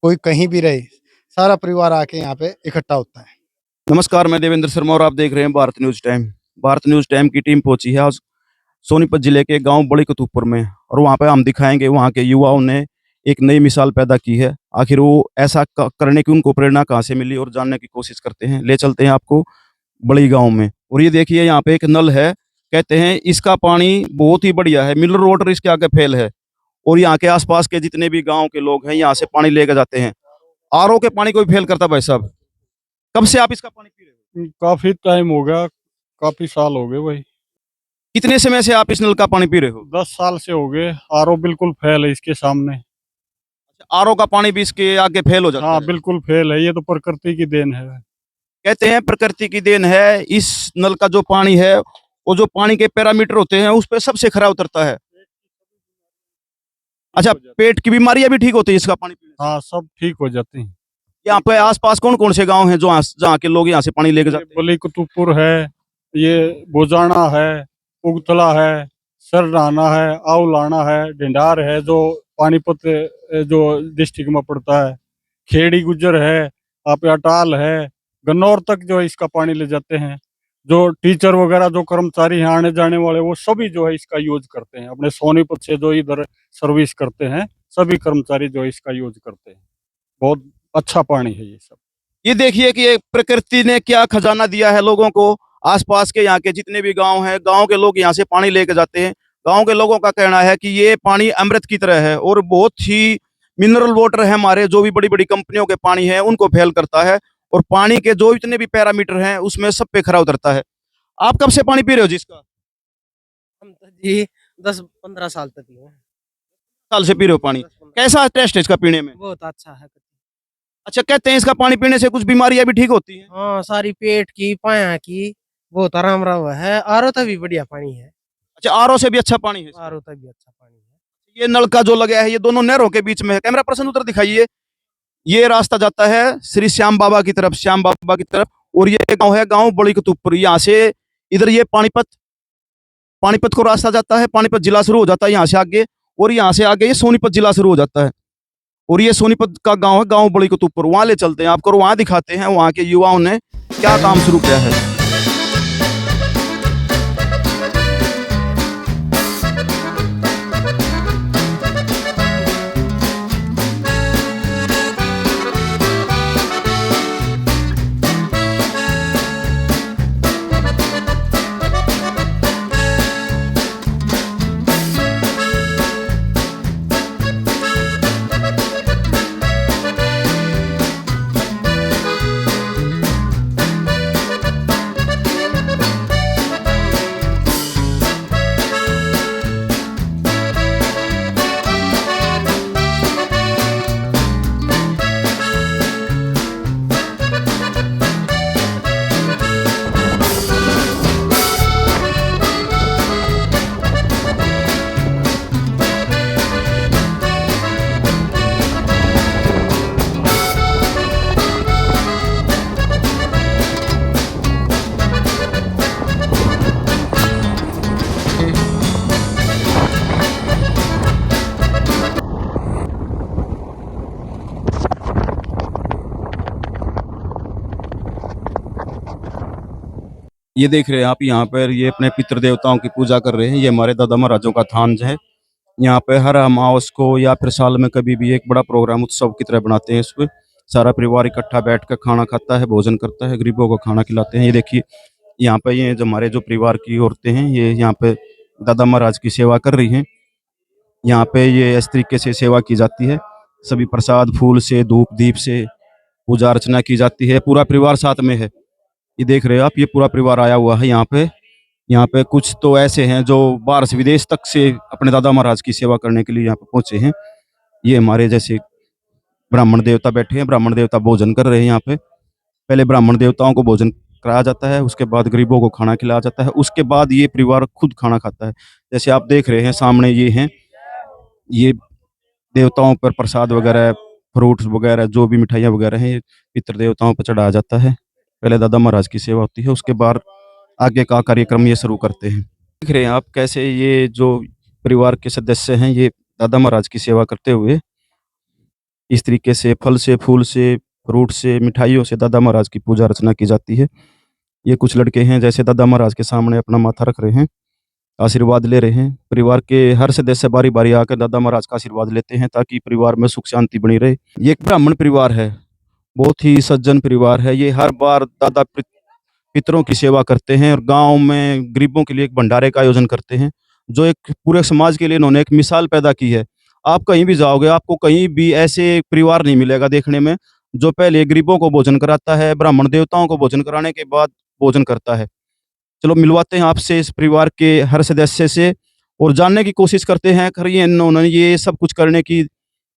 कोई कहीं भी रहे, सारा परिवार आके यहाँ पे इकट्ठा होता है। नमस्कार, मैं देवेंद्र शर्मा और आप देख रहे हैं Bharat news time. Bharat news time की टीम पहुंची है आज सोनीपत जिले के गांव बड़ी कतूपुर में, और वहां पे हम दिखाएंगे वहां के युवाओं ने एक नई मिसाल पैदा की है। आखिर वो ऐसा करने की उनको प्रेरणा कहाँ से मिली और जानने की कोशिश करते हैं। ले चलते हैं आपको बड़ी गांव में। और ये देखिए, यहाँ पे एक नल है, कहते हैं इसका पानी बहुत ही बढ़िया है, मिनरल वाटर इसके आगे फेल है। और यहाँ के आसपास के जितने भी गाँव के लोग हैं यहाँ से पानी लेकर जाते हैं। आरओ के पानी को भी फेल करता भाई साहब। कब से आप इसका पानी पी रहे हो? काफी टाइम हो गया, काफी साल हो गए भाई। कितने समय से आप इस नल का पानी पी रहे हो? 10 साल से हो गए। आरओ बिल्कुल फेल है इसके सामने। आरओ का पानी भी इसके आगे फेल हो जाता हाँ, है। बिल्कुल फेल है। ये तो प्रकृति की देन है। कहते हैं प्रकृति की देन है। इस नल का जो पानी है, वो जो पानी के पैरामीटर होते हैं उस पे सबसे खरा उतरता है। अच्छा, पेट की बीमारियां भी ठीक होती है इसका पानी पीने से? हाँ, सब ठीक हो जाते हैं। यहाँ पे आसपास कौन कौन से गांव हैं जो जहाँ के लोग यहाँ से पानी लेके जाते हैं? बली कुतुपुर है, ये बोजाना है, उगतला है, सरडाना है, आउलाना है, ढिंडार है जो पानीपत जो डिस्ट्रिक्ट में पड़ता है, खेड़ी गुजर है, आप अटाल है, गन्नौर तक जो है इसका पानी ले जाते हैं। जो टीचर वगैरह जो कर्मचारी हैं आने जाने वाले, वो सभी जो है इसका यूज करते हैं। अपने सोनीपत से जो इधर सर्विस करते हैं सभी कर्मचारी जो है इसका यूज करते हैं। बहुत अच्छा पानी है ये सब। ये देखिए कि ये प्रकृति ने क्या खजाना दिया है लोगों को। आसपास के यहाँ के जितने भी गांव हैं, गांव के लोग यहाँ से पानी लेके जाते हैं। गांव के लोगों का कहना है कि ये पानी अमृत की तरह है और बहुत ही मिनरल वाटर है। हमारे जो भी बड़ी बड़ी कंपनियों के पानी है उनको फेल करता है, और पानी के जो इतने भी पैरामीटर हैं उसमें सब पे खरा उतरता है। आप कब से पानी पी रहे हो जिसका? हम तो जी 10-15 साल तक ही हैं। साल से पी रहे हो पानी? 10-15 कैसा टेस्ट है इसका पीने में? बहुत अच्छा है। अच्छा, कहते हैं इसका पानी पीने से कुछ बीमारियां भी ठीक होती हैं। हाँ, सारी पेट की, पाया की बहुत आराम रहा है। आरओ तक भी बढ़िया पानी है। अच्छा, आरओ से भी अच्छा पानी है इसका? आरओ तक भी अच्छा पानी है। ये नलका जो लगा है ये दोनों नहरों के बीच में है। कैमरा पर्सन उधर दिखाइए। ये रास्ता जाता है श्री श्याम बाबा की तरफ, श्याम बाबा की तरफ। और ये गांव है गांव बड़ी कतूपुर। यहाँ से इधर ये पानीपत, पानीपत को रास्ता जाता है। पानीपत जिला शुरू हो जाता है यहाँ से आगे, और यहाँ से आगे ये सोनीपत जिला शुरू हो जाता है। और ये सोनीपत का गांव है गांव बड़ी कतूपुर। वहां ले चलते हैं आपको और वहां दिखाते हैं वहां के युवाओं ने क्या काम शुरू किया है। ये देख रहे हैं आप, यहाँ पर ये अपने पितृ देवताओं की पूजा कर रहे हैं। ये हमारे दादा महाराजों का थान है। यहाँ पे हर अमावस को या फिर साल में कभी भी एक बड़ा प्रोग्राम उत्सव की तरह बनाते हैं। इसमें सारा परिवार इकट्ठा बैठ कर खाना खाता है, भोजन करता है, गरीबों को खाना खिलाते हैं। ये देखिए, यहाँ पे ये जो हमारे जो परिवार की औरतें हैं ये यहाँ पे दादा महाराज की सेवा कर रही हैं। यहाँ पे ये इस तरीके से सेवा की जाती है। सभी प्रसाद फूल से, धूप दीप से पूजा अर्चना की जाती है। पूरा परिवार साथ में है। ये देख रहे हो आप, ये पूरा परिवार आया हुआ है यहाँ पे। यहाँ पे कुछ तो ऐसे हैं जो बाहर से विदेश तक से अपने दादा महाराज की सेवा करने के लिए यहाँ पे पहुंचे हैं। ये हमारे जैसे ब्राह्मण देवता बैठे हैं। ब्राह्मण देवता भोजन कर रहे हैं यहाँ पे। पहले ब्राह्मण देवताओं को भोजन कराया जाता है, उसके बाद गरीबों को खाना खिलाया जाता है, उसके बाद ये परिवार खुद खाना खाता है। जैसे आप देख रहे हैं सामने ये हैं, ये देवताओं पर प्रसाद वगैरह, फ्रूट्स वगैरह, जो भी मिठाइयाँ वगैरह हैं, ये पितृ देवताओं पर चढ़ाया जाता है। पहले दादा महाराज की सेवा होती है, उसके बाद आगे का कार्यक्रम ये शुरू करते हैं। देख रहे हैं आप कैसे ये जो परिवार के सदस्य हैं ये दादा महाराज की सेवा करते हुए इस तरीके से फल से, फूल से, फ्रूट से, मिठाइयों से दादा महाराज की पूजा अर्चना की जाती है। ये कुछ लड़के हैं जैसे दादा महाराज के सामने अपना माथा रख रहे हैं, आशीर्वाद ले रहे हैं। परिवार के हर सदस्य बारी-बारी आकर दादा महाराज का आशीर्वाद लेते हैं ताकि परिवार में सुख शांति बनी रहे। ये एक ब्राह्मण परिवार है, बहुत ही सज्जन परिवार है। ये हर बार दादा पितरों की सेवा करते हैं और गाँव में गरीबों के लिए एक भंडारे का आयोजन करते हैं, जो एक पूरे समाज के लिए इन्होंने एक मिसाल पैदा की है। आप कहीं भी जाओगे, आपको कहीं भी ऐसे परिवार नहीं मिलेगा देखने में, जो पहले गरीबों को भोजन कराता है, ब्राह्मण देवताओं को भोजन कराने के बाद भोजन करता है। चलो मिलवाते हैं आपसे इस परिवार के हर सदस्य से और जानने की कोशिश करते हैं आखिर ये इन्होंने ये सब कुछ करने की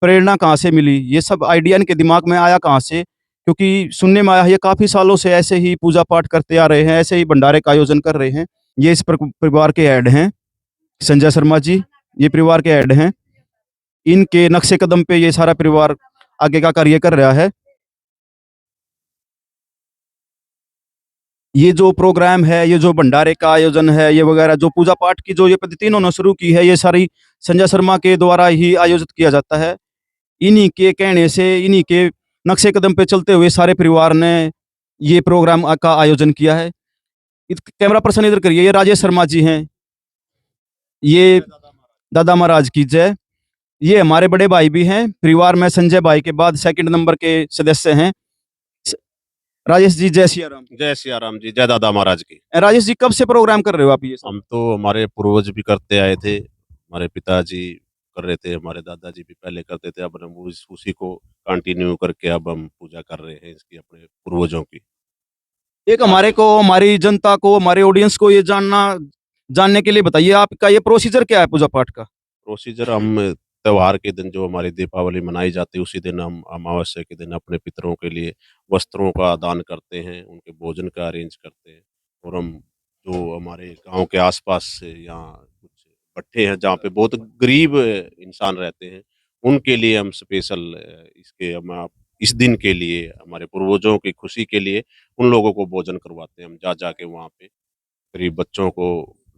प्रेरणा कहाँ से मिली? ये सब आइडिया इनके दिमाग में आया कहाँ से? क्योंकि सुनने में आया है ये काफ़ी सालों से ऐसे ही पूजा-पाठ करते आ रहे हैं, ऐसे ही भंडारे का आयोजन कर रहे हैं। ये इस परिवार के हेड हैं, संजय शर्मा जी, ये परिवार के हेड हैं। इनके नक्शे कदम पे ये सारा परिवार आगे का कार्य कर रहा है। ये जो प्रोग्राम है, ये जो भंडारे का आयोजन है, ये वगैरह जो पूजा-पाठ की जो ये पद्धति इन्होंने शुरू की है, ये सारी संजय शर्मा के द्वारा ही आयोजित किया जाता है। इन्हीं के कहने से, इन्हीं के नक्शे कदम पे चलते हुए सारे परिवार ने ये प्रोग्राम का आयोजन किया है। कैमरा पर्सन इधर करिए, ये राजेश शर्मा जी हैं। ये दादा महाराज की जय। ये हमारे बड़े भाई भी हैं, परिवार में संजय भाई के बाद सेकंड नंबर के सदस्य हैं। स राजेश जी, जय सिया राम। जय सिया राम जी, जय दादा महाराज की। राजेश जी, कब से प्रोग्राम कर रहे हो आप ये सब? हम तो हमारे पूर्वज भी करते आए थे, हमारे पिताजी कर रहे थे, हमारे दादाजी भी पहले करते थे। अब हम उसी को कंटिन्यू करके अब हम पूजा कर रहे हैं इसकी, अपने पूर्वजों की। एक हमारे को, हमारी जनता को, हमारे ऑडियंस को ये जानने के लिए बताइए आपका ये प्रोसीजर क्या है पूजा पाठ का? प्रोसीजर हम त्योहार के दिन जो हमारी दीपावली मनाई जाती है, उसी दिन हम अमावस्या के दिन अपने पितरों के लिए वस्त्रों का दान करते हैं, उनके भोजन का अरेंज करते हैं। और हम जो हमारे गाँव के आस-पास से यहाँ कुछ भट्ठे हैं जहाँ पे बहुत गरीब इंसान रहते हैं, उनके लिए हम स्पेशल इसके हम आप इस दिन के लिए हमारे पूर्वजों की खुशी के लिए उन लोगों को भोजन करवाते हैं। हम जा-जा के वहाँ पे गरीब बच्चों को,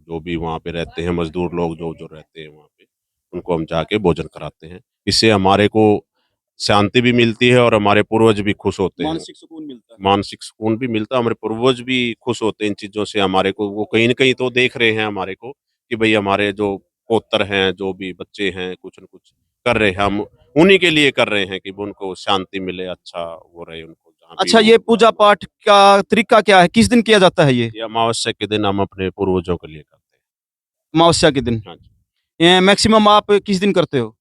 जो भी वहाँ पे रहते हैं, मज़दूर लोग जो रहते हैं वहाँ पे, उनको हम जाके भोजन कराते हैं। इससे हमारे को शांति भी मिलती है और हमारे पूर्वज भी खुश होते हैं। मानसिक सुकून मिलता है। मानसिक सुकून भी मिलता है, हमारे पूर्वज भी खुश होते हैं इन चीज़ों से। हमारे को वो कहीं न कहीं तो देख रहे हैं हमारे को कि भई हमारे जो पौत्र हैं, जो भी बच्चे हैं, कुछ न कुछ कर रहे हैं। हम उन्हीं के लिए कर रहे हैं कि उनको शांति मिले, अच्छा वो रहे उनको जहाँ भी अच्छा, वो। ये पूजा पाठ का तरीका क्या है? किस दिन किया जाता है ये? ये अमावस्या के दिन हम अपने पूर्वजों के लिए करते हैं। अमावस्या के दिन? हाँ जी। मैक्सिमम आप किस दिन करते हो?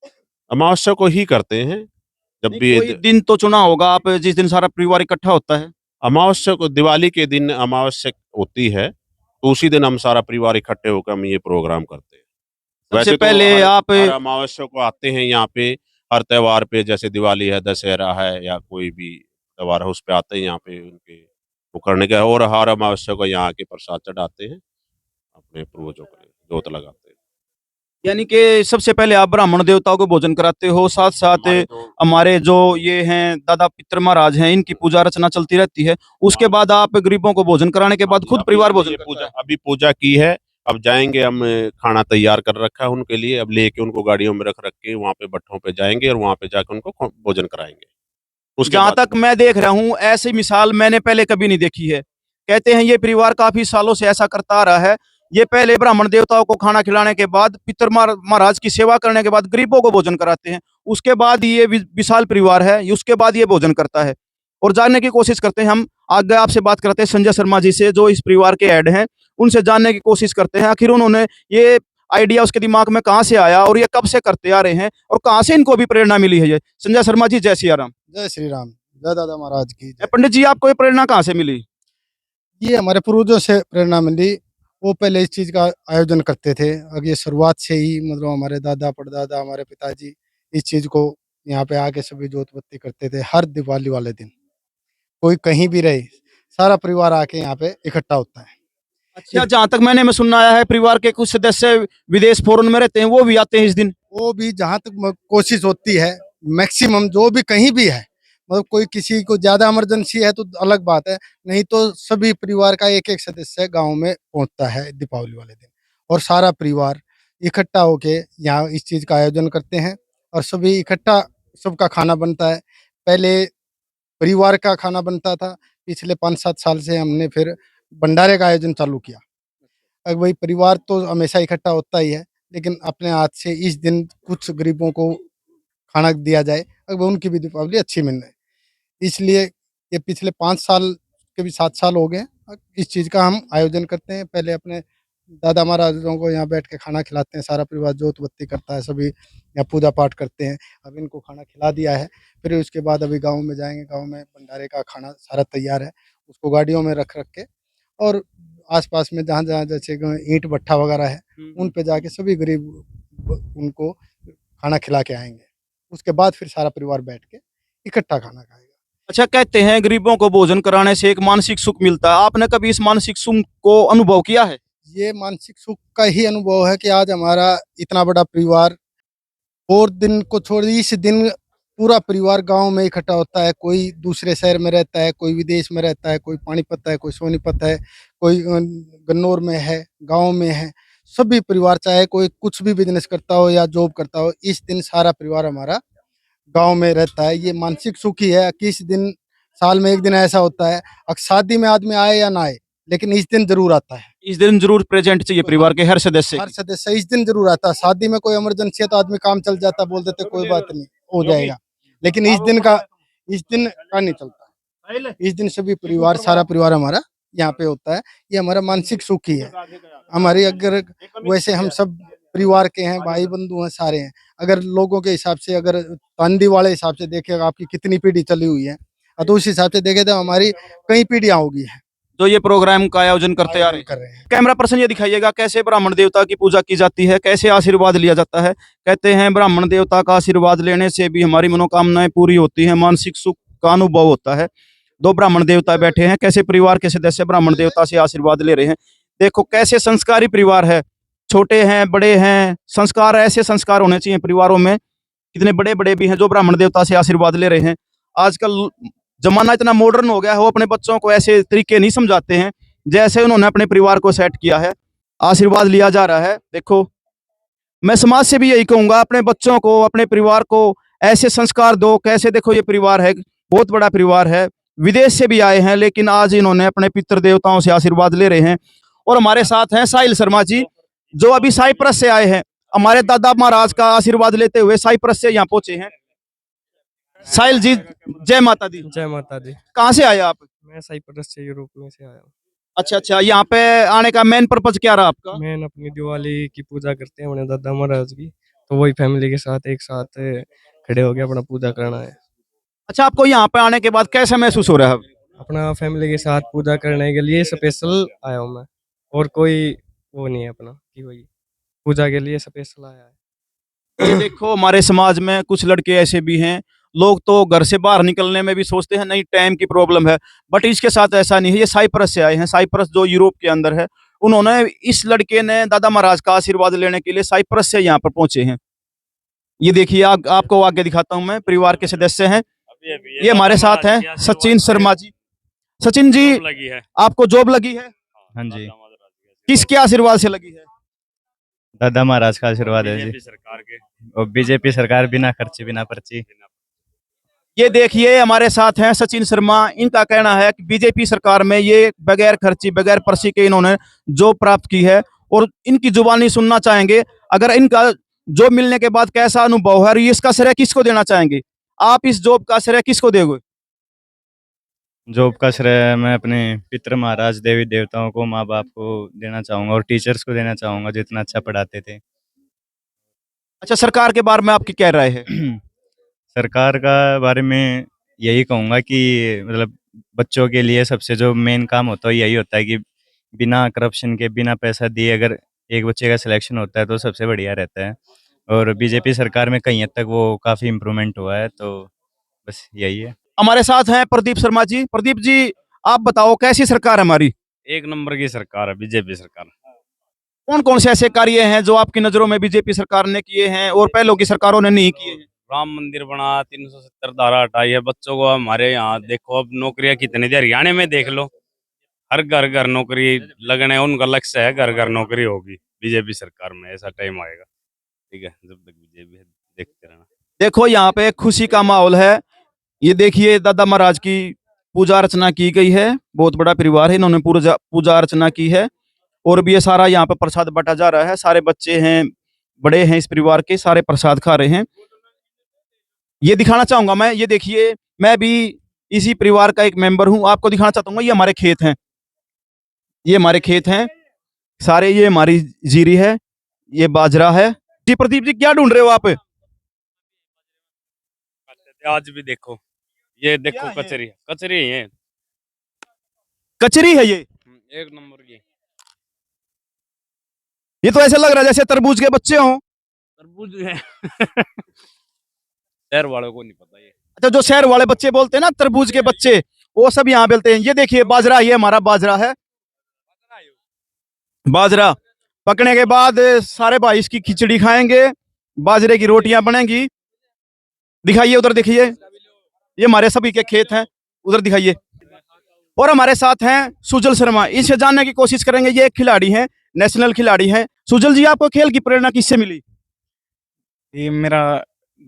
अमावस्या को ही करते हैं, जब नहीं, भी कोई दिन तो चुना होगा आप जिस दिन सारा परिवार इकट्ठा होता है? अमावस्या को, दिवाली के दिन अमावस्या होती है, तो उसी दिन हम सारा परिवार इकट्ठे होकर हम ये प्रोग्राम करते हैं। सबसे वैसे तो पहले आप हर अमावस्या को आते हैं यहाँ पे, हर त्योहार पे, जैसे दिवाली है, दशहरा है या कोई भी त्योहार है, उस पे आते हैं यहाँ पे उनके वो करने का। और हर अमावस्या को यहाँ आके प्रसाद चढ़ाते हैं, अपने पूर्वजों को जोत लगाते हैं। यानी कि सबसे पहले आप ब्राह्मण देवताओं को भोजन कराते हो, साथ-साथ हमारे जो हमारे जो ये हैं दादा पितर महाराज हैं, इनकी पूजा अर्चना चलती रहती है। उसके बाद आप गरीबों को भोजन कराने के बाद खुद अभी परिवार हमने भोजन ये करता पूजा है। अभी पूजा की है, अब जाएँगे हम, खाना तैयार कर रखा है उनके लिए, अब लेके उनको गाड़ियों में रख के वहाँ पे भट्ठों पे जाएँगे और वहाँ पे जाके उनको भोजन कराएँगे। उसके जहाँ बाद तक मैं देख रहा हूँ, ऐसी मिसाल मैंने पहले कभी नहीं देखी है। कहते हैं ये परिवार काफ़ी सालों से ऐसा करता आ रहा है। ये पहले ब्राह्मण देवताओं को खाना खिलाने के बाद, पितर महाराज की सेवा करने के बाद गरीबों को भोजन कराते हैं। उसके बाद ये विशाल परिवार है, उसके बाद ये भोजन करता है। और जानने की कोशिश करते हैं हम, आगे आपसे बात करते हैं संजय शर्मा जी से, जो इस परिवार के हेड हैं। उनसे जानने की कोशिश करते हैं, आखिर उन्होंने ये आइडिया उसके दिमाग में कहाँ से आया और ये कब से करते आ रहे हैं और कहाँ से इनको अभी प्रेरणा मिली है ये? संजय शर्मा जी, जय सिया राम। जय श्री राम, जय दादा महाराज की जय। पंडित जी, आपको ये प्रेरणा कहाँ से मिली? ये हमारे पूर्वजों से प्रेरणा मिली। वो पहले इस चीज़ का आयोजन करते थे। अब ये शुरुआत से ही मतलब हमारे दादा, परदादा, हमारे पिताजी इस चीज़ को यहाँ पे आके सभी जोत बत्ती करते थे हर दिवाली वाले दिन। कोई कहीं भी रहे, सारा परिवार आके यहाँ पे इकट्ठा होता है। अच्छा, जहाँ तक मैं सुनना आया है, परिवार के कुछ सदस्य विदेश फॉरेन में रहते हैं, वो भी आते हैं इस दिन। वो भी जहाँ तक कोशिश होती है, मैक्सिमम जो भी कहीं भी है, मतलब कोई किसी को ज़्यादा इमरजेंसी है तो अलग बात है, नहीं तो सभी परिवार का एक-एक सदस्य गाँव में पहुँचता है दीपावली वाले दिन और सारा परिवार इकट्ठा होके यहाँ इस चीज़ का आयोजन करते हैं और सभी इकट्ठा सबका खाना बनता है। पहले परिवार का खाना बनता था, पिछले 5-7 साल से हमने फिर भंडारे का आयोजन चालू किया। अब वही परिवार तो हमेशा इकट्ठा होता ही है, लेकिन अपने हाथ से इस दिन कुछ गरीबों को खाना दिया जाए, अब उनकी भी दीपावली अच्छी मनाए। इसलिए ये पिछले 5 साल के भी 7 साल हो गए इस चीज़ का हम आयोजन करते हैं। पहले अपने दादा महाराजों को यहाँ बैठ के खाना खिलाते हैं, सारा परिवार जोत बत्ती करता है, सभी यहाँ पूजा पाठ करते हैं। अब इनको खाना खिला दिया है, फिर उसके बाद अभी गाँव में जाएँगे, गाँव में भंडारे का खाना सारा तैयार है, उसको गाड़ियों में रख के और आस-पास में जहाँ-जहाँ जैसे ईंट भट्ठा वगैरह है, उन पे जाके सभी गरीब उनको खाना खिला के आएँगे। उसके बाद फिर सारा परिवार बैठ के इकट्ठा खाना खाएगा। अच्छा, कहते हैं गरीबों को भोजन कराने से एक मानसिक सुख मिलता है। आपने कभी इस मानसिक सुख को अनुभव किया है? ये मानसिक सुख का ही अनुभव है कि आज हमारा इतना बड़ा परिवार और दिन को छोड़ इस दिन पूरा परिवार गाँव में इकट्ठा होता है। कोई दूसरे शहर में रहता है, कोई विदेश में रहता है, कोई पानीपत है, कोई सोनीपत है, कोई गन्नौर में है, गाँव में है। सभी परिवार चाहे कोई कुछ भी बिज़नेस करता हो या जॉब करता हो, इस दिन सारा परिवार हमारा गाँव में रहता है। ये मानसिक सुख ही है कि इस दिन साल में 1 दिन ऐसा होता है। शादी में आदमी आए या ना आए, लेकिन इस दिन ज़रूर आता है। इस दिन ज़रूर प्रेज़ेंट चाहिए परिवार के हर सदस्य हर की। सदस्य इस दिन ज़रूर आता है। शादी में कोई इमरजेंसी है तो आदमी काम चल जाता है, बोल देते कोई बात नहीं, हो जाएगा। लेकिन इस दिन का नहीं चलता। इस दिन सभी परिवार सारा परिवार हमारा यहाँ पे होता है। ये हमारा मानसिक सुख ही है। हमारी अगर वैसे हम सब परिवार के हैं, भाई-बंधु हैं, सारे हैं। अगर लोगों के हिसाब से अगर चाँदी वाले हिसाब से देखें आपकी कितनी पीढ़ी चली हुई है, तो उस हिसाब से देखें तो हमारी कई पीढ़ियाँ हो गई हैं, जो ये प्रोग्राम का आयोजन करते आ रहे आयोजन कर हैं। रहे हैं। कैमरा पर्सन ये दिखाइएगा कैसे ब्राह्मण देवता की पूजा की जाती है, कैसे आशीर्वाद लिया जाता है। कहते हैं ब्राह्मण देवता का आशीर्वाद लेने से भी हमारी मनोकामनाएँ पूरी होती हैं, मानसिक सुख का अनुभव होता है। 2 ब्राह्मण देवता बैठे हैं, कैसे परिवार के सदस्य ब्राह्मण देवता से आशीर्वाद ले रहे हैं। देखो कैसे संस्कारी परिवार है, छोटे हैं, बड़े हैं, संस्कार ऐसे संस्कार होने चाहिए परिवारों में। कितने बड़े-बड़े भी हैं जो ब्राह्मण देवता से आशीर्वाद ले रहे हैं। आजकल ज़माना इतना मॉडर्न हो गया है, वो अपने बच्चों को ऐसे तरीके नहीं समझाते हैं, जैसे उन्होंने अपने परिवार को सेट किया है। आशीर्वाद लिया जा रहा है। देखो, मैं समाज से भी यही कहूँगा अपने बच्चों को, अपने परिवार को ऐसे संस्कार दो, कैसे देखो ये परिवार है, बहुत बड़ा परिवार है, विदेश से भी आए हैं लेकिन आज इन्होंने अपने पितृ देवताओं से आशीर्वाद ले रहे हैं। और हमारे साथ हैं साहिल शर्मा जी, जो अभी साइप्रस से आए हैं। हमारे दादा महाराज का आशीर्वाद लेते हुए साइप्रस से यहाँ पहुँचे हैं। साहिल जी, जय माता दी। जय माता दी। कहाँ से आए आप? मैं साइप्रस से यूरोप में से आया हूँ। अच्छा, अच्छा, यहाँ पे आने का मेन पर्पज़ क्या रहा आपका? मैं अपनी दिवाली की पूजा करते हैं अपने दादा महाराज की, तो वही फैमिली के साथ एक साथ खड़े होके अपना पूजा करना है। अच्छा, आपको यहाँ पे आने के बाद कैसा महसूस हो रहा है अब? अपना फैमिली के साथ पूजा करने के लिए स्पेशल आया हूँ मैं, और कोई वो नहीं है अपना कि वही पूजा के लिए स्पेशल आया है। ये देखो हमारे समाज में कुछ लड़के ऐसे भी हैं, लोग तो घर से बाहर निकलने में भी सोचते हैं नहीं टाइम की प्रॉब्लम है, बट इसके साथ ऐसा नहीं है। ये साइप्रस से आए हैं, साइप्रस जो यूरोप के अंदर है। उन्होंने इस लड़के ने दादा महाराज का आशीर्वाद लेने के लिए साइप्रस से यहाँ पर पहुँचे हैं। ये देखिए आपको आगे दिखाता हूँ मैं, परिवार के सदस्य हैं। ये हमारे साथ हैं सचिन शर्मा जी। सचिन जी, लगी है। आपको जॉब लगी है? हाँ जी, किसके आशीर्वाद से लगी है? दादा महाराज का आशीर्वाद है जी। बीजेपी सरकार के। और बीजेपी सरकार बिना खर्ची बिना पर्ची। ये देखिए हमारे साथ हैं सचिन शर्मा। इनका कहना है कि बीजेपी सरकार में ये बगैर खर्ची बगैर पर्ची के इन्होंने जॉब प्राप्त की है और इनकी जुबानी सुनना चाहेंगे। अगर इनका जॉब मिलने के बाद कैसा अनुभव है और ये इसका श्रेय किसको देना चाहेंगे? आप इस जॉब का श्रेय किसको दोगे? जॉब का श्रेय मैं अपने पितृ महाराज देवी देवताओं को, माँ बाप को देना चाहूँगा और टीचर्स को देना चाहूँगा जो इतना अच्छा पढ़ाते थे। अच्छा, सरकार के बारे में आपकी क्या राय है? सरकार का बारे में यही कहूँगा कि मतलब बच्चों के लिए सबसे जो मेन काम होता है यही होता है कि बिना करप्शन के, बिना पैसा दिए अगर एक बच्चे का सिलेक्शन होता है तो सबसे बढ़िया रहता है। और बीजेपी सरकार में कहीं हद तक वो काफ़ी इम्प्रूवमेंट हुआ है, तो बस यही है। हमारे साथ हैं प्रदीप शर्मा जी। प्रदीप जी, आप बताओ कैसी सरकार है हमारी? एक नंबर की सरकार है बीजेपी सरकार। कौन-कौन से ऐसे कार्य हैं जो आपकी नज़रों में बीजेपी सरकार ने किए हैं और पहलों की सरकारों ने नहीं किए हैं? राम मंदिर बना, 370 धारा हटाई है, बच्चों को हमारे यहाँ देखो अब नौकरियां कितनी दी, हरियाणा में देख लो, हर घर घर नौकरी लगने, उनका लक्ष्य है घर घर नौकरी होगी बीजेपी सरकार में। ऐसा टाइम आएगा, ठीक है, जब तक बीजेपी है देखते रहना। देखो यहाँ पे खुशी का माहौल है। ये देखिए दादा महाराज की पूजा अर्चना की गई है। बहुत बड़ा परिवार है, इन्होंने पूजा पूजा अर्चना की है। और भी ये सारा यहाँ पे प्रसाद बांटा जा रहा है। सारे बच्चे हैं, बड़े हैं इस परिवार के, सारे प्रसाद खा रहे हैं। ये दिखाना चाहूंगा मैं, ये देखिए मैं भी इसी परिवार का एक मेंबर हूँ। आपको दिखाना चाहता हूँ, ये हमारे खेत हैं, ये हमारे खेत हैं सारे। ये हमारी जीरी है, ये बाजरा है। जी प्रदीप जी, क्या ढूंढ रहे हो आप? आज भी देखो, ये देखो क्या है? कचरी कचरी है। कचरी है ये? एक नंबर की ये तो ऐसे लग रहा है जैसे तरबूज के बच्चे हों। तरबूज है। शहर वालों को नहीं पता ये। अच्छा, जो शहर वाले बच्चे बोलते हैं ना तरबूज के बच्चे, वो सब यहाँ बोलते हैं। ये देखिए बाजरा, ये हमारा बाजरा है। बाजरा पकने के बाद सारे भाई इसकी खिचड़ी खाएंगे, बाजरे की रोटियां बनेंगी। दिखाइए उधर, देखिए ये हमारे सभी के खेत हैं, उधर दिखाइए। और हमारे साथ हैं सुजल शर्मा, इनसे जानने की कोशिश करेंगे। ये एक खिलाड़ी हैं, नेशनल खिलाड़ी हैं। सुजल जी, आपको खेल की प्रेरणा किससे मिली? ये मेरा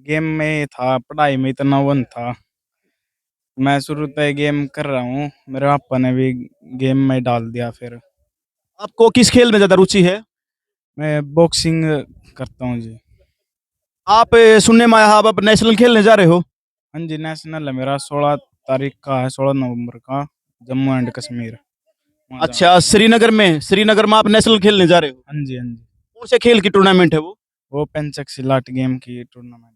गेम में था, पढ़ाई में इतना वन था। मैं शुरू से गेम कर रहा हूँ, मेरे पापा ने भी गेम में डाल दिया। फिर आपको किस खेल में ज्यादा रुचि है? मैं बॉक्सिंग करता हूँ जी। आप सुनने में आया आप अब नेशनल खेलने जा रहे हो? हाँ जी, नेशनल है मेरा, 16 तारीख का है, 16 नवंबर का, जम्मू एंड कश्मीर। वहाँ अच्छा, श्रीनगर में आप नेशनल खेलने जा रहे हो? हाँ जी, हाँ जी। कौन से खेल की टूर्नामेंट है वो? पेंचक सिलाट गेम की टूर्नामेंट।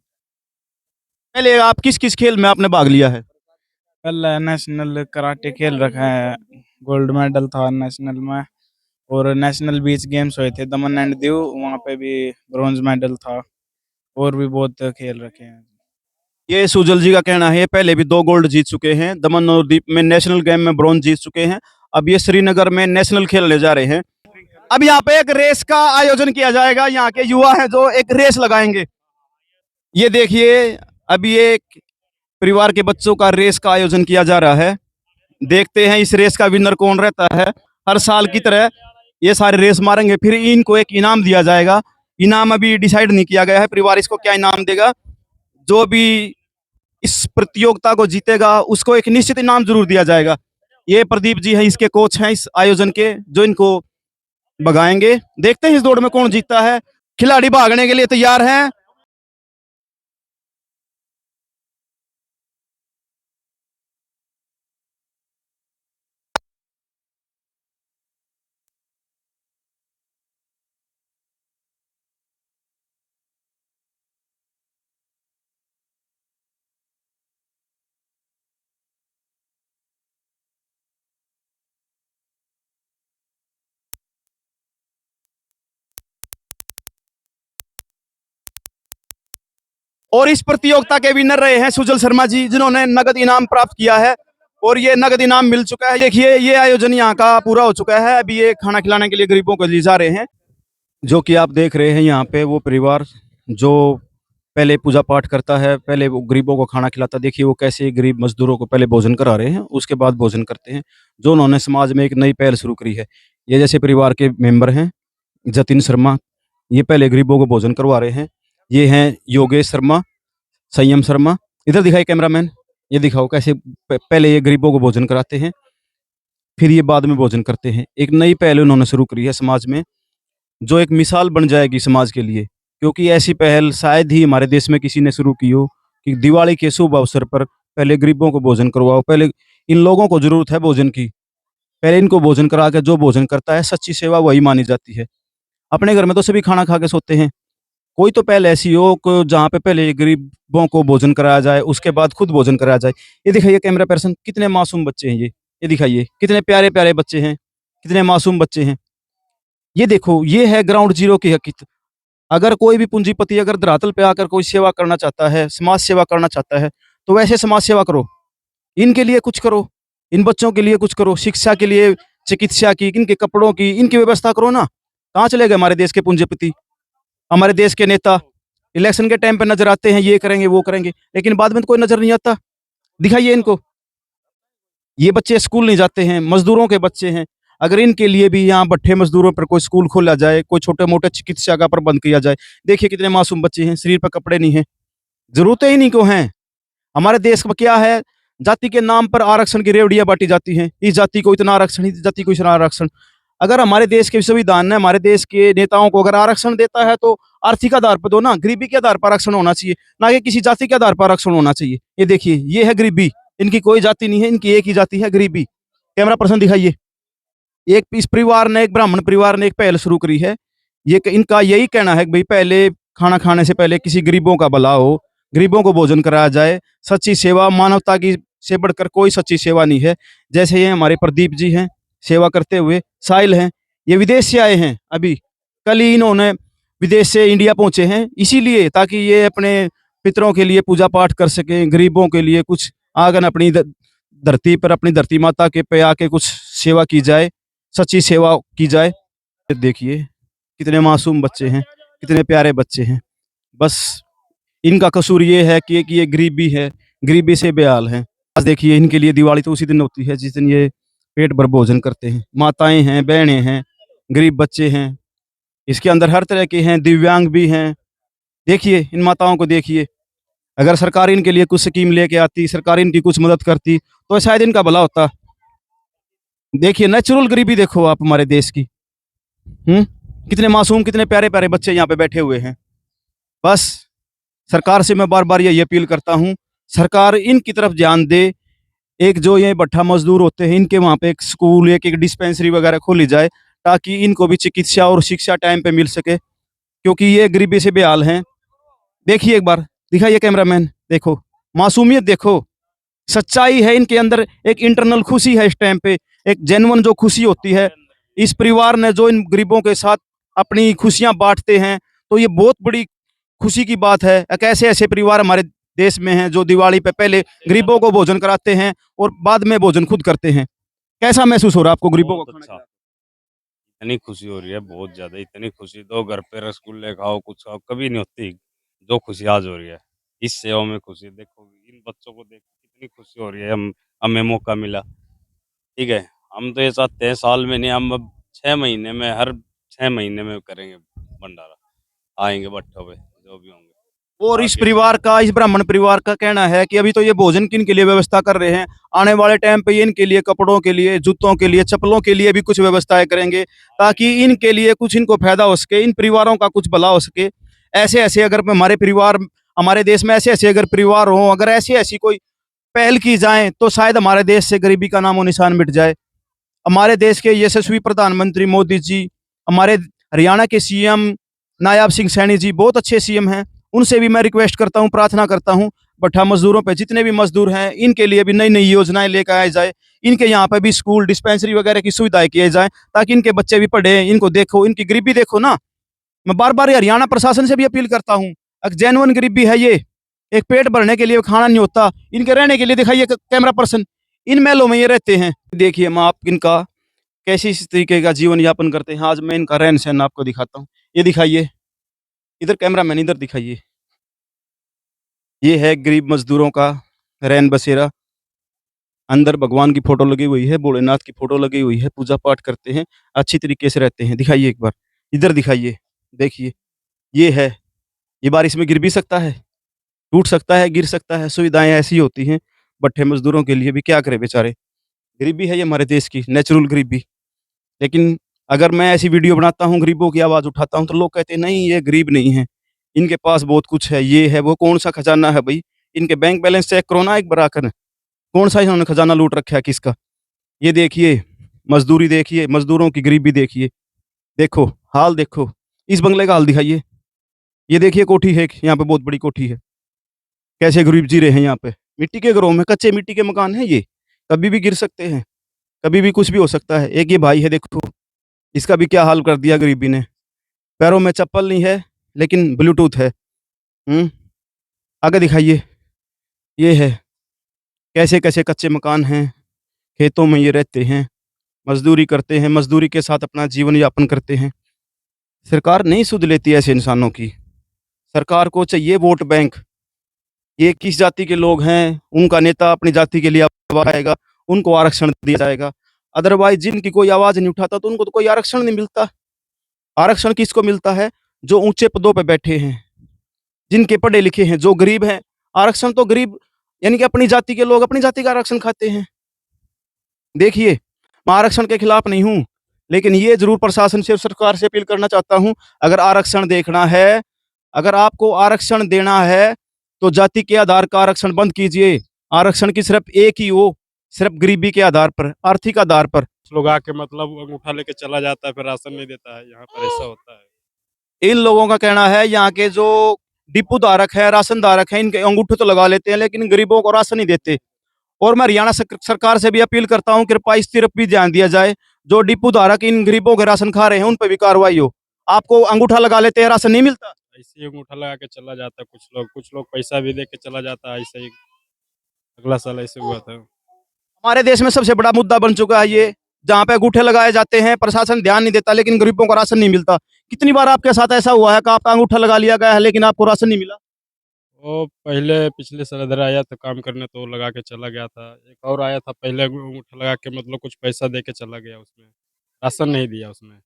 पहले आप किस किस खेल में आपने भाग लिया है? पहले नेशनल कराटे खेल रखा है, गोल्ड मेडल था नेशनल में। और नेशनल बीच गेम्स हुए थे दमन एंड दीव, वहाँ पे भी ब्रॉन्ज मेडल था। और भी बहुत खेल रखे हैं। ये सुजल जी का कहना है, पहले भी 2 गोल्ड जीत चुके हैं, दमन और दीप में नेशनल गेम में ब्रॉन्ज जीत चुके हैं। अब ये श्रीनगर में नेशनल खेलने जा रहे हैं। अब यहाँ पे एक रेस का आयोजन किया जाएगा, यहाँ के युवा हैं जो एक रेस लगाएंगे। ये देखिए, अभी एक परिवार के बच्चों का रेस का आयोजन किया जा रहा है। देखते हैं इस रेस का विनर कौन रहता है। हर साल की तरह ये सारे रेस मारेंगे, फिर इनको एक इनाम दिया जाएगा। इनाम अभी डिसाइड नहीं किया गया है, परिवार इसको क्या इनाम देगा। जो भी इस प्रतियोगिता को जीतेगा उसको एक निश्चित इनाम जरूर दिया जाएगा। ये प्रदीप जी हैं, इसके कोच हैं इस आयोजन के, जो इनको भगाएंगे। देखते हैं इस दौड़ में कौन जीतता है। खिलाड़ी भागने के लिए तैयार हैं। और इस प्रतियोगिता के विनर रहे हैं सुजल शर्मा जी, जिन्होंने नगद इनाम प्राप्त किया है। और ये नगद इनाम मिल चुका है। देखिए ये आयोजन यहाँ का पूरा हो चुका है। अभी ये खाना खिलाने के लिए गरीबों को ले जा रहे हैं। जो कि आप देख रहे हैं यहाँ पे वो परिवार जो पहले पूजा पाठ करता है, पहले वो गरीबों को खाना खिलाता है। देखिए वो कैसे गरीब मजदूरों को पहले भोजन करा रहे हैं, उसके बाद भोजन करते हैं। जो उन्होंने समाज में एक नई पहल शुरू करी है। ये जैसे परिवार के मेंबर हैं जतिन शर्मा, ये पहले गरीबों को भोजन करवा रहे हैं। ये हैं योगेश शर्मा, संयम शर्मा। इधर दिखाई कैमरामैन, ये दिखाओ कैसे पहले ये गरीबों को भोजन कराते हैं, फिर ये बाद में भोजन करते हैं। एक नई पहल उन्होंने शुरू करी है समाज में, जो एक मिसाल बन जाएगी समाज के लिए। क्योंकि ऐसी पहल शायद ही हमारे देश में किसी ने शुरू की हो कि दिवाली के शुभ अवसर पर पहले गरीबों को भोजन करवाओ। पहले इन लोगों को जरूरत है भोजन की, पहले इनको भोजन करा के जो भोजन करता है सच्ची सेवा वही मानी जाती है। अपने घर में तो सभी खाना खा के सोते हैं, कोई तो पहले ऐसी हो जहाँ पे पहले गरीबों को भोजन कराया जाए, उसके बाद खुद भोजन कराया जाए। ये दिखाइए कैमरा पर्सन, कितने मासूम बच्चे हैं ये दिखाइए कितने प्यारे प्यारे बच्चे हैं, कितने मासूम बच्चे हैं। ये देखो, ये है ग्राउंड जीरो की हकीकत। अगर कोई भी पूंजीपति अगर धरातल पे आकर कोई सेवा करना चाहता है, समाज सेवा करना चाहता है, तो वैसे समाज सेवा करो, इनके लिए कुछ करो, इन बच्चों के लिए कुछ करो, शिक्षा के लिए, चिकित्सा की, इनके कपड़ों की, इनकी व्यवस्था करो ना। कहाँ चले गए हमारे देश के पूंजीपति, हमारे देश के नेता? इलेक्शन के टाइम पे नजर आते हैं, ये करेंगे वो करेंगे, लेकिन बाद में तो कोई नजर नहीं आता। दिखाइए इनको, ये बच्चे स्कूल नहीं जाते हैं, मजदूरों के बच्चे हैं। अगर इनके लिए भी यहाँ भट्ठे मजदूरों पर कोई स्कूल खोला जाए, कोई छोटे मोटे चिकित्सा का प्रबंध किया जाए। देखिए कितने मासूम बच्चे हैं, शरीर पर कपड़े नहीं है। जरूरतें ही नहीं को हैं। हमारे देश में क्या है, जाति के नाम पर आरक्षण की रेवड़ियां बांटी जाती हैं। इस जाति को इतना आरक्षण, इस जाति को इतना आरक्षण। अगर हमारे देश के संविधान ने हमारे देश के नेताओं को अगर आरक्षण देता है तो आर्थिक आधार पर दो ना, गरीबी के आधार पर आरक्षण होना चाहिए, ना कि किसी जाति के आधार पर आरक्षण होना चाहिए। ये देखिए, ये है गरीबी। इनकी कोई जाति नहीं है, इनकी एक ही जाति है, गरीबी। कैमरा पर्सन दिखाइए। एक इस परिवार ने, एक ब्राह्मण परिवार ने एक पहल शुरू करी है। ये इनका यही कहना है कि भाई पहले खाना खाने से पहले किसी गरीबों का भला हो, गरीबों को भोजन कराया जाए। सच्ची सेवा मानवता की से बढ़कर कोई सच्ची सेवा नहीं है। जैसे ये हमारे प्रदीप जी हैं, सेवा करते हुए। साहिल हैं, ये विदेश से आए हैं, अभी कल ही इन्होंने विदेश से इंडिया पहुंचे हैं, इसीलिए ताकि ये अपने पितरों के लिए पूजा पाठ कर सकें, गरीबों के लिए कुछ आंगन अपनी धरती पर, अपनी धरती माता के पे आके कुछ सेवा की जाए, सच्ची सेवा की जाए। देखिए कितने मासूम बच्चे हैं, कितने प्यारे बच्चे हैं। बस इनका कसूर ये है कि ये गरीबी है, गरीबी से बेहाल हैं। आज देखिए, इनके लिए दिवाली तो उसी दिन होती है जिस दिन ये पेट भर भोजन करते हैं। माताएं हैं, बहनें हैं, गरीब बच्चे हैं, इसके अंदर हर तरह के हैं, दिव्यांग भी हैं। देखिए इन माताओं को देखिए। अगर सरकार इनके लिए कुछ स्कीम लेके आती, सरकार इनकी कुछ मदद करती तो शायद इनका भला होता। देखिए नेचुरल गरीबी देखो आप हमारे देश की। कितने मासूम, कितने प्यारे प्यारे बच्चे यहाँ पे बैठे हुए हैं। बस सरकार से मैं बार बार यही अपील करता हूँ, सरकार इनकी तरफ ध्यान दे। एक जो ये भट्ठा मजदूर होते हैं, इनके वहाँ पे एक स्कूल, एक डिस्पेंसरी वगैरह खोली जाए ताकि इनको भी चिकित्सा और शिक्षा टाइम पे मिल सके, क्योंकि ये गरीबी से बेहाल हैं। देखिए एक बार दिखाइए कैमरामैन, देखो मासूमियत, देखो सच्चाई है इनके अंदर, एक इंटरनल खुशी है इस टाइम पे, एक जेन्युइन जो खुशी होती है। इस परिवार ने जो इन गरीबों के साथ अपनी खुशियां बांटते हैं, तो ये बहुत बड़ी खुशी की बात है। एक ऐसे ऐसे परिवार हमारे देश में हैं जो दिवाली पे पहले गरीबों को भोजन कराते हैं और बाद में भोजन खुद करते हैं। कैसा महसूस हो रहा है आपको गरीबों को बहुत खाना अच्छा। खिलाकर? इतनी खुशी हो रही है, बहुत ज्यादा। इतनी खुशी तो घर पे रसगुल्ले खाओ, कुछ खाओ, कभी नहीं होती जो खुशी आज हो रही है। इस सेवा में खुशी देखो, इन बच्चों को देख कितनी खुशी हो रही है। हमें मौका मिला, ठीक है। हम तो ये चाहते हैं साल में नहीं, हम अब 6 महीने में, हर 6 महीने में करेंगे भंडारा। आएंगे भट्टों पे जो भी होंगे। और इस आके परिवार का, इस ब्राह्मण परिवार का कहना है कि अभी तो ये भोजन किन के लिए व्यवस्था कर रहे हैं, आने वाले टाइम पे ये इनके लिए कपड़ों के लिए, जूतों के लिए, चप्पलों के लिए भी कुछ व्यवस्थाएं करेंगे ताकि इनके लिए कुछ इनको फायदा हो सके, इन परिवारों का कुछ भला हो सके। ऐसे ऐसे अगर हमारे परिवार, हमारे देश में ऐसे ऐसे अगर परिवार हों, अगर ऐसी ऐसी कोई पहल की जाए तो शायद हमारे देश से गरीबी का नामो निशान मिट जाए। हमारे देश के यशस्वी प्रधानमंत्री मोदी जी, हमारे हरियाणा के सीएम नायाब सिंह सैनी जी बहुत अच्छे सीएम हैं। उनसे भी मैं रिक्वेस्ट करता हूँ, प्रार्थना करता हूँ, भट्ठा मजदूरों पे, जितने भी मजदूर हैं, इनके लिए भी नई नई योजनाएं लेकर आए जाए। इनके यहाँ पे भी स्कूल, डिस्पेंसरी वगैरह की सुविधाएं की जाए ताकि इनके बच्चे भी पढ़े, इनको देखो, इनकी गरीबी देखो ना। मैं बार बार हरियाणा प्रशासन से भी अपील करता हूँ, एक जेन्युइन गरीबी है ये। एक पेट भरने के लिए खाना नहीं होता, इनके रहने के लिए दिखाइए कैमरा पर्सन, इन महलों में ये रहते हैं। देखिए मैं आप इनका कैसी इस तरीके का जीवन यापन करते हैं। आज मैं इनका रहन सहन आपको दिखाता हूँ। ये दिखाइए, इधर कैमरामैन इधर दिखाइए। ये है गरीब मजदूरों का रैन बसेरा। अंदर भगवान की फोटो लगी हुई है, भोलेनाथ की फोटो लगी हुई है, पूजा पाठ करते हैं, अच्छी तरीके से रहते हैं। दिखाइए एक बार, इधर दिखाइए, देखिए ये है। ये बारिश में गिर भी सकता है, टूट सकता है, गिर सकता है, सुविधाएं ऐसी होती हैं। भट्ठे मजदूरों के लिए भी क्या करें बेचारे। गरीबी है ये हमारे देश की, नेचुरल गरीबी। लेकिन अगर मैं ऐसी वीडियो बनाता हूँ, गरीबों की आवाज़ उठाता हूँ, तो लोग कहते हैं नहीं ये गरीब नहीं है, इनके पास बहुत कुछ है, ये है वो। कौन सा खजाना है भाई? इनके बैंक बैलेंस चेक करो ना एक बार आकर। कौन सा इन्होंने खजाना लूट रखा है किसका? ये देखिए मजदूरी, देखिए मजदूरों की गरीबी, देखिए, देखो हाल, देखो इस बंगले का हाल दिखाइए। ये देखिए कोठी है, यहाँ पे बहुत बड़ी कोठी है। कैसे गरीब जी रहे हैं यहाँ पे, मिट्टी के घरों में, कच्चे मिट्टी के मकान है ये, कभी भी गिर सकते हैं, कभी भी कुछ भी हो सकता है। एक ये भाई है, देखो इसका भी क्या हाल कर दिया गरीबी ने। पैरों में चप्पल नहीं है लेकिन ब्लूटूथ है। आगे दिखाइए। ये है कैसे कैसे कच्चे मकान हैं, खेतों में ये रहते हैं, मजदूरी करते हैं, मजदूरी के साथ अपना जीवन यापन करते हैं। सरकार नहीं सुध लेती ऐसे इंसानों की। सरकार को चाहिए वोट बैंक। ये किस जाति के लोग हैं, उनका नेता अपनी जाति के लिए आवाज आएगा, उनको आरक्षण दिया जाएगा। अदरवाइज जिनकी कोई आवाज नहीं उठाता तो उनको तो कोई आरक्षण नहीं मिलता। आरक्षण किसको मिलता है? जो ऊंचे पदों पे बैठे हैं, जिनके पढ़े लिखे हैं, जो गरीब हैं। आरक्षण तो गरीब यानी कि अपनी जाति के लोग अपनी जाति का आरक्षण खाते हैं। देखिए, मैं आरक्षण के खिलाफ नहीं हूँ, लेकिन ये ज़रूर प्रशासन से, सरकार से अपील करना चाहता हूँ, अगर आरक्षण देखना है, अगर आपको आरक्षण देना है, तो जाति के आधार का आरक्षण बंद कीजिए। आरक्षण की सिर्फ़ एक ही हो, सिर्फ़ गरीबी के आधार पर, आर्थिक आधार पर। कुछ लोग आके मतलब अंगूठा लेके चला जाता है, फिर राशन नहीं देता है, यहाँ पर ऐसा होता है। इन लोगों का कहना है यहाँ के जो डिपो धारक है, राशन धारक है, इनके अंगूठे तो लगा लेते हैं, लेकिन गरीबों को राशन नहीं देते। और मैं हरियाणा सरकार से भी अपील करता हूँ, कृपया इस तरफ भी ध्यान दिया जाए। जो डिपो धारक इन गरीबों के राशन खा रहे हैं, उन पे भी कार्रवाई हो। आपको अंगूठा लगा लेते हैं, राशन नहीं मिलता। ऐसे ही अंगूठा लगा के चला जाता है कुछ लोग पैसा भी दे के चला जाता है। ऐसे ही अगला साल ऐसे हुआ था। हमारे देश में सबसे बड़ा मुद्दा बन चुका है ये, जहाँ पे अंगूठे लगाए जाते हैं, प्रशासन ध्यान नहीं देता, लेकिन गरीबों को राशन नहीं मिलता। कितनी बार आपके साथ ऐसा हुआ है कि आपका अंगूठा लगा लिया गया है, लेकिन आपको राशन नहीं मिला? वो पहले पिछले साल इधर आया था काम करने, तो लगा के चला गया था। एक और आया था पहले, अंगूठा लगा के मतलब कुछ पैसा दे के चला गया, उसमें राशन नहीं दिया। उसमें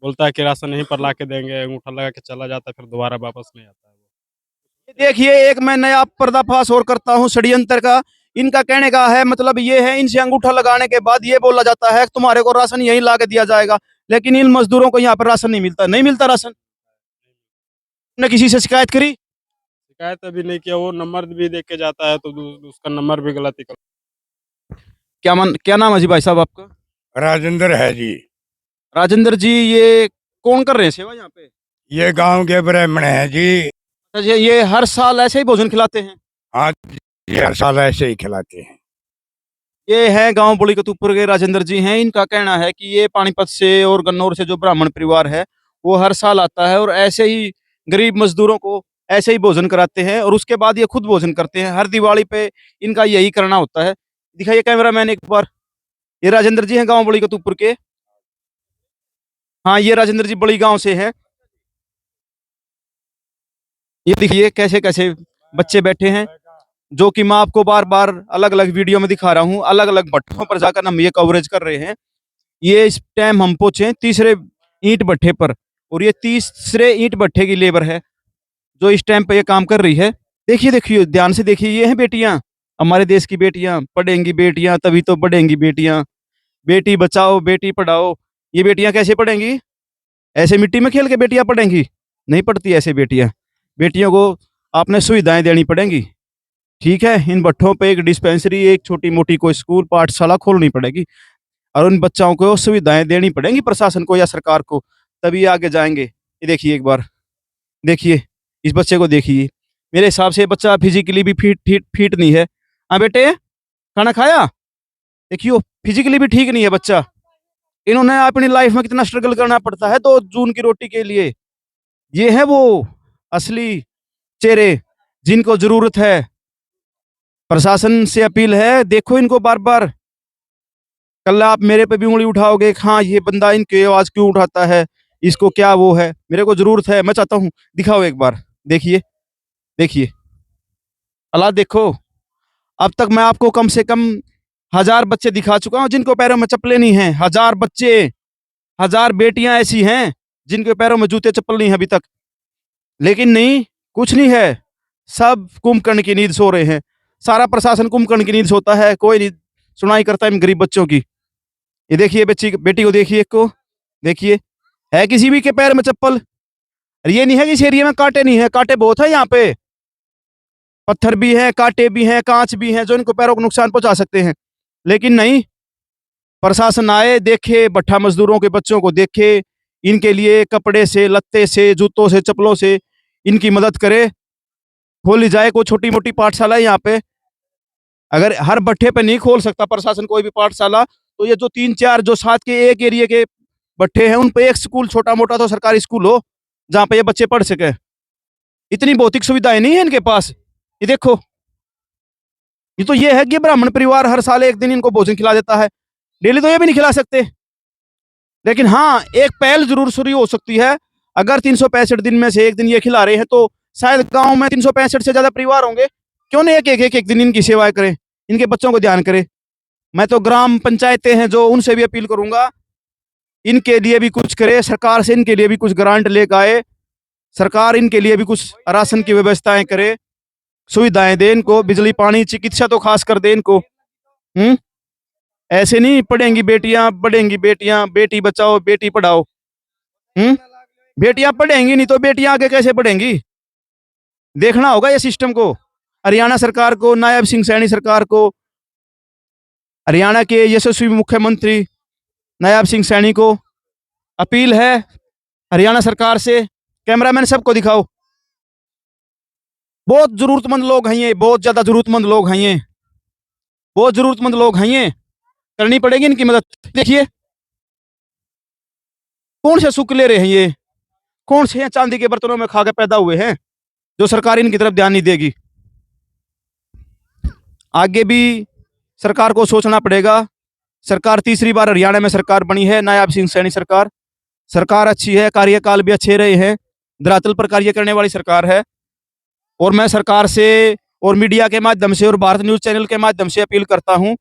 बोलता है कि राशन यहीं पर ला के देंगे, अंगूठा लगा के चला जाता है, फिर दोबारा वापस नहीं आता है वो। ये देखिए, एक मैं नया पर्दाफाश और करता हूँ षड्यंत्र का। इनका कहने का है मतलब ये है, इनसे अंगूठा लगाने के बाद ये बोला जाता है कि तुम्हारे को राशन यहीं ला के दिया जाएगा, लेकिन इन मजदूरों को यहाँ पर राशन नहीं मिलता। नहीं मिलता राशन। ने किसी से शिकायत करी? शिकायत अभी नहीं किया, वो नंबर भी दे के जाता है तो उसका नंबर भी गलत निकल। क्या नाम है जी भाई साहब आपका? राजेंद्र है जी। राजेंद्र जी, ये कौन कर रहे हैं सेवा यहाँ पे? ये गांव के ब्राह्मण है जी। अच्छा, ये हर साल ऐसे ही भोजन खिलाते हैं? हाँ, ये हर साल ऐसे ही खिलाते हैं। ये है गांव बड़ी कतूपुर के राजेंद्र जी हैं। इनका कहना है कि ये पानीपत से और गन्नौर से जो ब्राह्मण परिवार है, वो हर साल आता है और ऐसे ही गरीब मजदूरों को ऐसे ही भोजन कराते हैं, और उसके बाद ये खुद भोजन करते हैं। हर दिवाली पे इनका यही करना होता है। दिखाइए कैमरामैन एक बार। ये राजेंद्र जी हैं गांव बड़ी कतूपुर के। हाँ, ये राजेंद्र जी बड़ी गांव से हैं। ये देखिए कैसे कैसे बच्चे बैठे हैं, जो कि मैं आपको बार बार अलग अलग वीडियो में दिखा रहा हूँ। अलग अलग भट्ठों पर जाकर हम ये कवरेज कर रहे हैं। ये इस टाइम हम पहुंचे तीसरे ईंट भट्ठे पर, और ये तीसरे ईंट भट्ठे की लेबर है जो इस टाइम पे ये काम कर रही है। देखिए देखिए, ध्यान से देखिए, ये हैं बेटियां, हमारे देश की बेटियां। पढ़ेंगी बेटियां तभी तो बढ़ेंगी बेटियां। बेटी बचाओ बेटी पढ़ाओ। ये बेटियां कैसे पढ़ेंगी? ऐसे मिट्टी में खेल के बेटियां पढ़ेंगी? नहीं पढ़ती ऐसे बेटियां। बेटियों को आपने सुविधाएं देनी पड़ेंगी। ठीक है, इन भट्ठों पे एक डिस्पेंसरी, एक छोटी मोटी कोई स्कूल पाठशाला खोलनी पड़ेगी, और उन बच्चों को सुविधाएं देनी पड़ेंगी, प्रशासन को या सरकार को, तभी आगे जाएंगे। ये देखिए एक बार, देखिए इस बच्चे को देखिए। मेरे हिसाब से ये बच्चा फिजिकली भी फिट नहीं है। हाँ बेटे, खाना खाया? देखियो, फिजिकली भी ठीक नहीं है बच्चा। इन्होंने अपनी लाइफ में कितना स्ट्रगल करना पड़ता है 2 जून की रोटी के लिए। ये है वो असली चेहरे जिनको जरूरत है। प्रशासन से अपील है, देखो इनको बार बार। कल आप मेरे पे भी उंगली उठाओगे, हाँ ये बंदा इनकी आवाज क्यों उठाता है, इसको क्या वो है। मेरे को जरूरत है, मैं चाहता हूँ, दिखाओ एक बार। देखिए देखिए हालात देखो। अब तक मैं आपको कम से कम 1000 बच्चे दिखा चुका हूँ जिनको पैरों में चप्पलें नहीं हैं। 1000 बच्चे, 1000 बेटियां ऐसी हैं जिनके पैरों में जूते चप्पल नहीं है अभी तक। लेकिन नहीं, कुछ नहीं है। सब कुंभकर्ण की नींद सो रहे हैं। सारा प्रशासन कुंभकर्ण की नींद सोता है, कोई नहीं सुनाई करता इन गरीब बच्चों की। ये देखिए बेटी को देखिए, एक को देखिए, है किसी भी के पैर में चप्पल? अरे ये नहीं है कि इस एरिया में कांटे नहीं है, कांटे बहुत है यहाँ पे। पत्थर भी हैं, कांटे भी हैं, कांच भी हैं, जो इनको पैरों को नुकसान पहुंचा सकते हैं। लेकिन नहीं, प्रशासन आए, देखे भट्ठा मजदूरों के बच्चों को, देखे इनके लिए कपड़े से, लत्ते से, जूतों से, चप्पलों से इनकी मदद करे। खोली जाए कोई छोटी मोटी पाठशाला यहाँ पे। अगर हर भट्ठे पे नहीं खोल सकता प्रशासन कोई भी पाठशाला, तो ये जो 3-4 जो साथ के एक एरिया के भट्ठे हैं, उन पे एक स्कूल छोटा मोटा तो सरकारी स्कूल हो जहाँ पे ये बच्चे पढ़ सके। इतनी भौतिक सुविधाएं नहीं है इनके पास। ये देखो, ये तो ये है कि ब्राह्मण परिवार हर साल एक दिन इनको भोजन खिला देता है। डेली तो ये भी नहीं खिला सकते। लेकिन हाँ, एक पहल जरूर शुरू हो सकती है। अगर 365 दिन में से एक दिन ये खिला रहे हैं, तो शायद गांव में 365 से ज्यादा परिवार होंगे। क्यों नहीं एक दिन इनकी सेवाएं करें, इनके बच्चों को ध्यान करें। मैं तो ग्राम पंचायतें हैं जो, उनसे भी अपील करूंगा, इनके लिए भी कुछ करे। सरकार से इनके लिए भी कुछ ग्रांट लेकर आए। सरकार इनके लिए भी कुछ राशन की व्यवस्थाएं करे, सुविधाएं दे इनको, बिजली पानी चिकित्सा तो खास कर दे इनको। ऐसे नहीं पढ़ेंगी बेटियां, बढ़ेंगी बेटियां, बेटी बचाओ बेटी पढ़ाओ। बेटियां पढ़ेंगी नहीं तो बेटियां आगे कैसे पढ़ेंगी? देखना होगा ये सिस्टम को, हरियाणा सरकार को, नायब सिंह सैनी सरकार को, हरियाणा के यशस्वी मुख्यमंत्री नायब सिंह सैनी को अपील है हरियाणा सरकार से, कैमरामैन सबको दिखाओ, बहुत जरूरतमंद लोग हैं ये, बहुत ज्यादा जरूरतमंद लोग हैं ये, बहुत जरूरतमंद लोग हैं ये, करनी पड़ेगी इनकी मदद। देखिए कौन से सुख ले रहे हैं ये, कौन से चांदी के बर्तनों में खा के पैदा हुए हैं, जो सरकार इनकी तरफ ध्यान नहीं देगी। आगे भी सरकार को सोचना पड़ेगा। सरकार तीसरी बार हरियाणा में सरकार बनी है, नायब सिंह सैनी सरकार। सरकार अच्छी है, कार्यकाल भी अच्छे रहे हैं, धरातल पर कार्य करने वाली सरकार है। और मैं सरकार से और मीडिया के माध्यम से और भारत न्यूज चैनल के माध्यम से अपील करता हूं,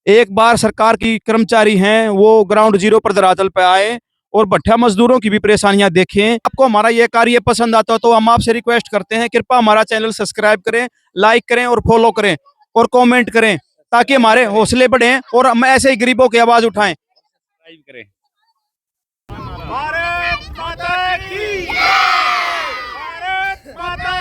एक बार सरकार की कर्मचारी हैं वो ग्राउंड जीरो पर धरातल पे आए और भट्ठा मजदूरों की भी परेशानियां देखें। आपको हमारा ये कार्य पसंद आता है तो हम आपसे रिक्वेस्ट करते हैं, कृपया हमारा चैनल सब्सक्राइब करें, लाइक करें और फॉलो करें और कमेंट करें, ताकि हमारे हौसले बढ़ें और हम ऐसे ही गरीबों की आवाज उठाएं। करें। भारत माता की, भारत माता